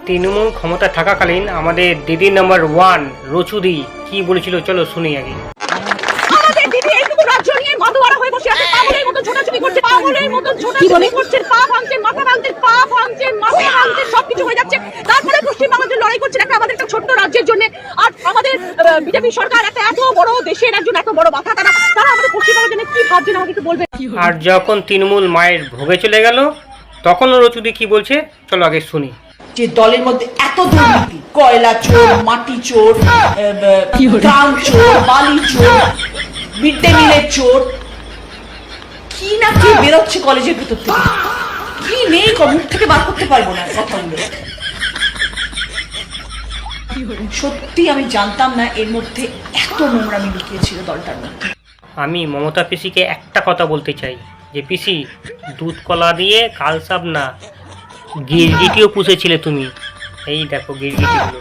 তৃণমূল ক্ষমতা থাকাকালীন আমাদের দিদি নাম্বার 1 রচুদি কি বলেছিল চলো শুনি আগে। আমাদের দিদি এইটুকু রাজ্য নিয়ে মাদুয়ারা হয়ে বসে আছে, পাগলের মতো ছোটাছুটি করছে, পাগলের মতো ছোটাছুটি করছে, পা ভাঙছে, মাথা ভাঙছে, পা ভাঙছে, মাথা ভাঙছে, সবকিছু হয়ে যাচ্ছে। তারপরে পশ্চিমবাংলার লড়াই করছে আমাদের একটা ছোট্ট রাজ্যের জন্য। আর আমাদের বিজেপি সরকার একটা এত বড় দেশের একজন এত বড় মাথা, তারা আমাদের পশ্চিমবাংলার জন্য কি ভাবছেন আমাকে একটু বলবেন। আর যখন তৃণমূল মায়ের ভোগে চলে গেল তখন রচুদি কি বলছে চলো আগে শুনি। যে দলের মধ্যে এত দুর্নীতি, কয়লা চোর, মাটি চোর, গ্রাম চোর, বালি চোর, মিড ডে মিলের চোর, কি না কি বেরোচ্ছে কলেজের ভেতর থেকে, কি নেই মুখ থেকে বার করতে পারবো না কথাগুলো। সত্যি আমি জানতাম না এর মধ্যে এত নোংরামি লুকিয়েছিল দলটার মধ্যে। আমি মমতা পিসিকে একটা কথা বলতে চাই যে পিসি দুধ কলা দিয়ে কালসাপ না গিরগিটিও পুষেছিলে তুমি, এই দেখো গিরগিটিগুলো।